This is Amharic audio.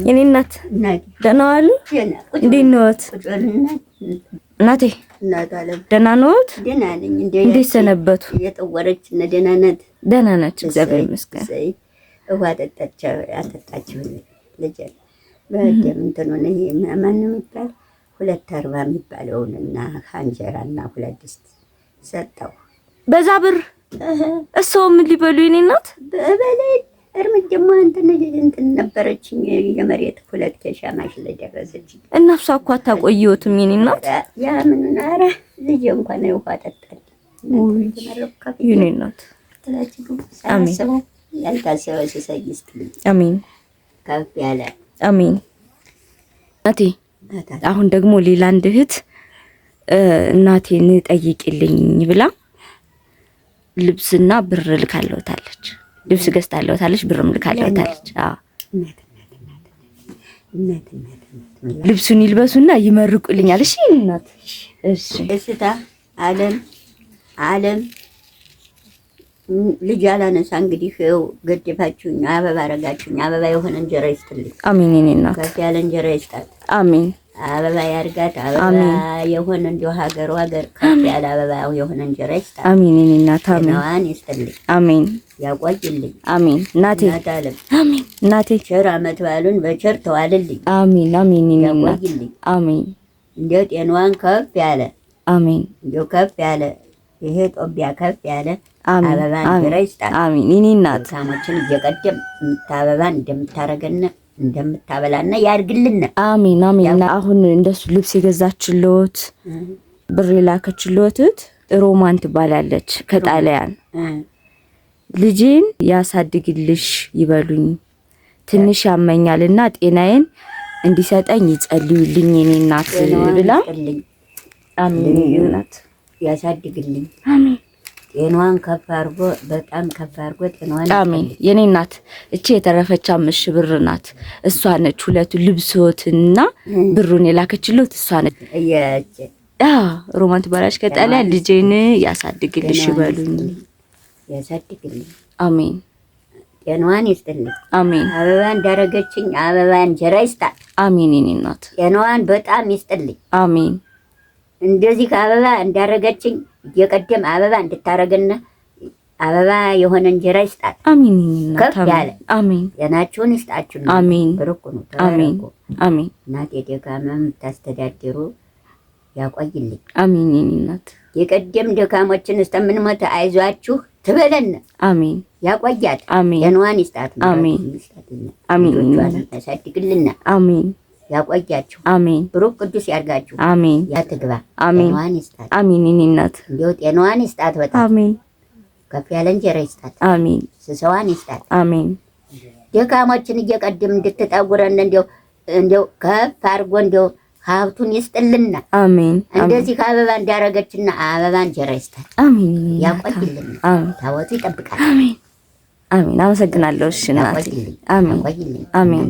የኔ እናት ደህና ዋሉ? እንዴት ነዎት እናቴ? ደህና ነዎት? እንዴት ሰነበቱ? ደህና ናት እግዚአብሔር ይመስገን። ውሃ አጠጣችሁ ልጅ በደም እንትኑን ይሄ ማን ነው የሚባል 240 የሚባለውንና እንጀራና 2 ድስት ሰጠው። በዛ ብር እሰው ምን ሊበሉ የኔ እናት? በበላይ እርምጃማ እንትን ነበረችኝ የመሬት 2 ኬሻ ማሽ ለደረሰች እና እሷ እኮ አታቆየዎትም የኔ እናት። ያ ምን ኧረ ልጅ እንኳን ውሃ ጠጣል የኔ እናት። አሜን። ያልታሰበ ሲሳይ ይስጥልኝ። አሜን። ከፍ ያለ አሜን። እናቴ አሁን ደግሞ ሌላ አንድ እህት እናቴን ጠይቂልኝ ብላ ልብስና ብር ልካለውታለች። ልብስ ገዝታለውታለች፣ ብርም ልካለውታለች። አዎ ልብሱን ይልበሱና ይመርቁልኛል። እሺ እናት። እሺ እስታ ዓለም ልጅ አላነሳ እንግዲህ ገድፋችሁኝ አበባ አረጋችሁኝ። አበባ የሆነ እንጀራ ይስጥልኝ። አሜን የኔ እናት። ከፍ ያለ እንጀራ ይስጣት። አሜን። አበባ ያርጋት። አበባ የሆነ እንደው ሀገር ከፍ ያለ አበባ የሆነ እንጀራ ይስጣት። አሜን የኔ እናት። አሜን። ነዋን ይስጥልኝ። አሜን። ያቆይልኝ። አሜን እናቴ። አሜን እናቴ። ቸር ዓመት በዓሉን በቸር ተዋልልኝ። አሜን አሜን የኔ እናት። ያቆይልኝ። አሜን። እንደው ጤናዋን ከፍ ያለ አሜን። እንደው ከፍ ያለ ይሄ ጦቢያ ከፍ ያለ አበባ እንጀራ ይስጣት። አሜን የኔ እናት። ሳሞችን እየቀደም የምታበባን እንደምታረገነ እንደምታበላና ያርግልን። አሜን አሜን። አሁን እንደሱ ልብስ የገዛችልዎት ብር የላከችልዎት ሮማን ትባላለች ከጣሊያን። ልጄን ያሳድግልሽ ይበሉኝ፣ ትንሽ ያመኛልና ጤናዬን እንዲሰጠኝ ይጸልዩልኝ የኔ እናት ብላ። አሜን እናት። ያሳድግልኝ። አሜን። ጤናዋን ከፍ አድርጎ በጣም ከፍ አድርጎ ጤናዋን። አሜን የኔ እናት። እቺ የተረፈች 5 ብር ናት። እሷ ነች ሁለቱ ልብሶትና ብሩን የላከችልዎት እሷ ነች። ሮማን ትባላለች ከጣሊያን። ልጄን ያሳድግልሽ ይበሉኝ። ያሳድግልኝ። አሜን። ጤናዋን ይስጥልኝ። አሜን። አበባ እንዳረገችኝ አበባ እንጀራ ይስጣት። አሜን የኔ እናት። ጤናዋን በጣም ይስጥልኝ። አሜን። እንደዚህ ከአበባ እንዳረገችኝ እየቀደም አበባ እንድታረግና አበባ የሆነ እንጀራ ይስጣት። አሜን እናት። ከፍ ያለ አሜን። ጤናችሁን ይስጣችሁ። አሜን። ብሩክ ነው። አሜን አሜን። እናቴ ደካማም የምታስተዳድሩ ያቆይልኝ። አሜን እናት። የቀደም ደካሞችን እስከምንሞት አይዟችሁ ትበለን። አሜን። ያቆያት። አሜን። ጤናዋን ይስጣት። አሜን አሜን። ያሳድግልና። አሜን። ያቆያችሁ። አሜን። ብሩክ ቅዱስ ያርጋችሁ። አሜን። ያትግባ። አሜን። ጤናዋን ይስጣት። አሜን እናት። እንደው ጤናዋን ይስጣት። በጣም አሜን። ከፍ ያለ እንጀራ ይስጣት። አሜን። ስሰዋን ይስጣት። አሜን። ደካሞችን እየቀድም እንድትጠጉረን እንደው ከፍ አድርጎ እንደው ሀብቱን ይስጥልና። አሜን። እንደዚህ ከአበባ እንዳረገችና አበባ እንጀራ ይስጣት። አሜን። ያቆይልን። አሜን። ታወቱ ይጠብቃል። አሜን አሜን። አመሰግናለሁ። እሺ እናቴ። አሜን አሜን።